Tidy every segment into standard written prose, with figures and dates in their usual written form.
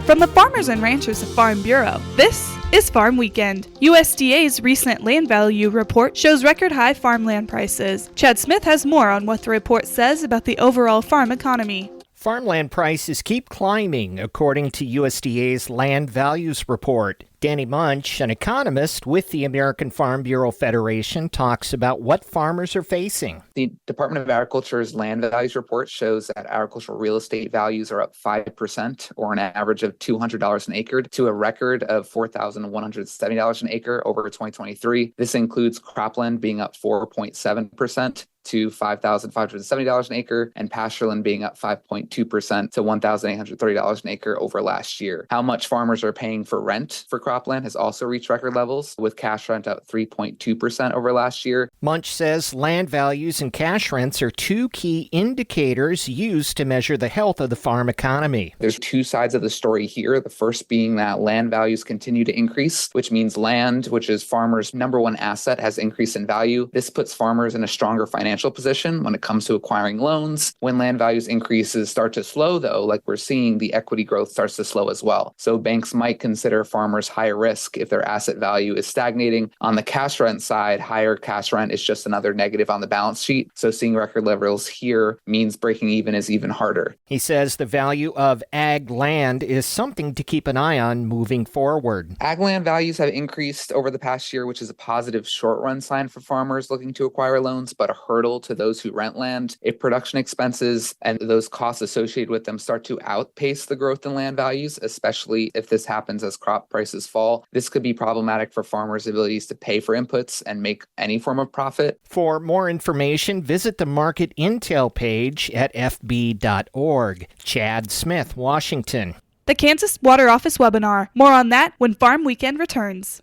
From the Farmers and Ranchers Farm Bureau, this is Farm Weekend. USDA's recent land value report shows record high farmland prices. Chad Smith has more on what the report says about the overall farm economy. Farmland prices keep climbing, according to USDA's Land Values Report. Danny Munch, an economist with the American Farm Bureau Federation, talks about what farmers are facing. The Department of Agriculture's Land Values Report shows that agricultural real estate values are up 5%, or an average of $200 an acre, to a record of $4,170 an acre over 2023. This includes cropland being up 4.7%. to $5,570 an acre, and pastureland being up 5.2% to $1,830 an acre over last year. How much farmers are paying for rent for cropland has also reached record levels, with cash rent up 3.2% over last year. Munch says land values and cash rents are two key indicators used to measure the health of the farm economy. There's two sides of the story here. The first being that land values continue to increase, which means land, which is farmers' number one asset, has increased in value. This puts farmers in a stronger financial position when it comes to acquiring loans. When land values increases start to slow, though, like we're seeing, the equity growth starts to slow as well. So banks might consider farmers higher risk if their asset value is stagnating. On the cash rent side, higher cash rent is just another negative on the balance sheet. So seeing record levels here means breaking even is even harder. He says the value of ag land is something to keep an eye on moving forward. Ag land values have increased over the past year, which is a positive short-run sign for farmers looking to acquire loans, but a hurdle to those who rent land. If production expenses and those costs associated with them start to outpace the growth in land values, especially if this happens as crop prices fall, this could be problematic for farmers' abilities to pay for inputs and make any form of profit. For more information, visit the Market Intel page at fb.org. Chad Smith, Washington. The Kansas Water Office webinar. More on that when Farm Weekend returns.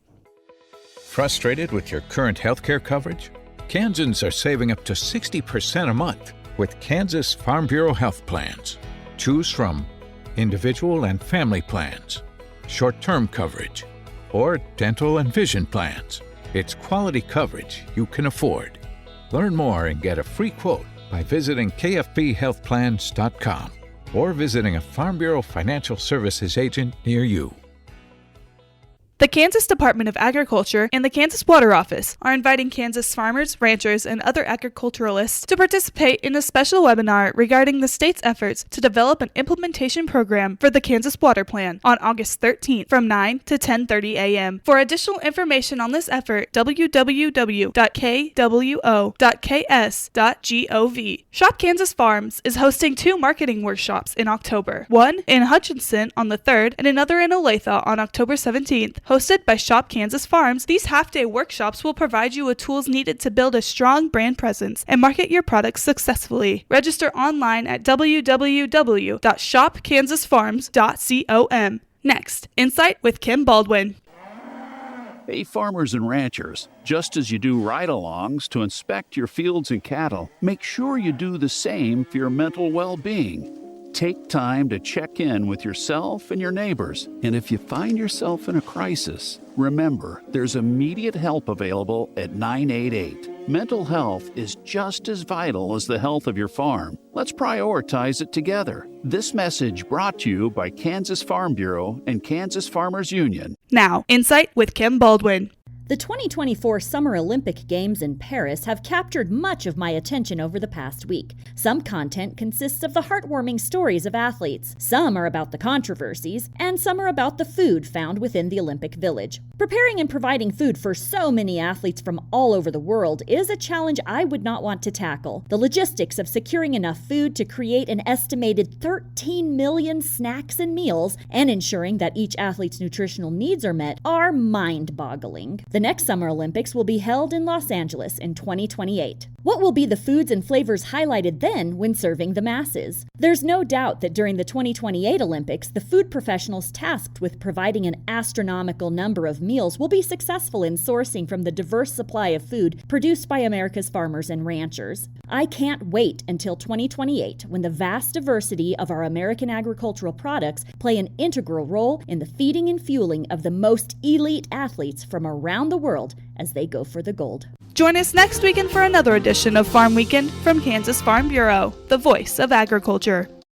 Frustrated with your current healthcare coverage? Kansans are saving up to 60% a month with Kansas Farm Bureau health plans. Choose from individual and family plans, short-term coverage, or dental and vision plans. It's quality coverage you can afford. Learn more and get a free quote by visiting kfbhealthplans.com or visiting a Farm Bureau Financial Services agent near you. The Kansas Department of Agriculture and the Kansas Water Office are inviting Kansas farmers, ranchers, and other agriculturalists to participate in a special webinar regarding the state's efforts to develop an implementation program for the Kansas Water Plan on August 13th from 9 to 10:30 a.m. For additional information on this effort, www.kwo.ks.gov. Shop Kansas Farms is hosting two marketing workshops in October, one in Hutchinson on the 3rd and another in Olathe on October 17th. Hosted by Shop Kansas Farms, these half-day workshops will provide you with tools needed to build a strong brand presence and market your products successfully. Register online at www.shopkansasfarms.com. Next, Insight with Kim Baldwin. Hey, farmers and ranchers, just as you do ride-alongs to inspect your fields and cattle, make sure you do the same for your mental well-being. Take time to check in with yourself and your neighbors. And if you find yourself in a crisis, remember, there's immediate help available at 988. Mental health is just as vital as the health of your farm. Let's prioritize it together. This message brought to you by Kansas Farm Bureau and Kansas Farmers Union. Now, Insight with Kim Baldwin. The 2024 Summer Olympic Games in Paris have captured much of my attention over the past week. Some content consists of the heartwarming stories of athletes. Some are about the controversies, and some are about the food found within the Olympic Village. Preparing and providing food for so many athletes from all over the world is a challenge I would not want to tackle. The logistics of securing enough food to create an estimated 13 million snacks and meals and ensuring that each athlete's nutritional needs are met are mind-boggling. The next Summer Olympics will be held in Los Angeles in 2028. What will be the foods and flavors highlighted then when serving the masses? There's no doubt that during the 2028 Olympics, the food professionals tasked with providing an astronomical number of meals will be successful in sourcing from the diverse supply of food produced by America's farmers and ranchers. I can't wait until 2028 when the vast diversity of our American agricultural products play an integral role in the feeding and fueling of the most elite athletes from around the world as they go for the gold. Join us next weekend for another edition of Farm Weekend from Kansas Farm Bureau, the voice of agriculture.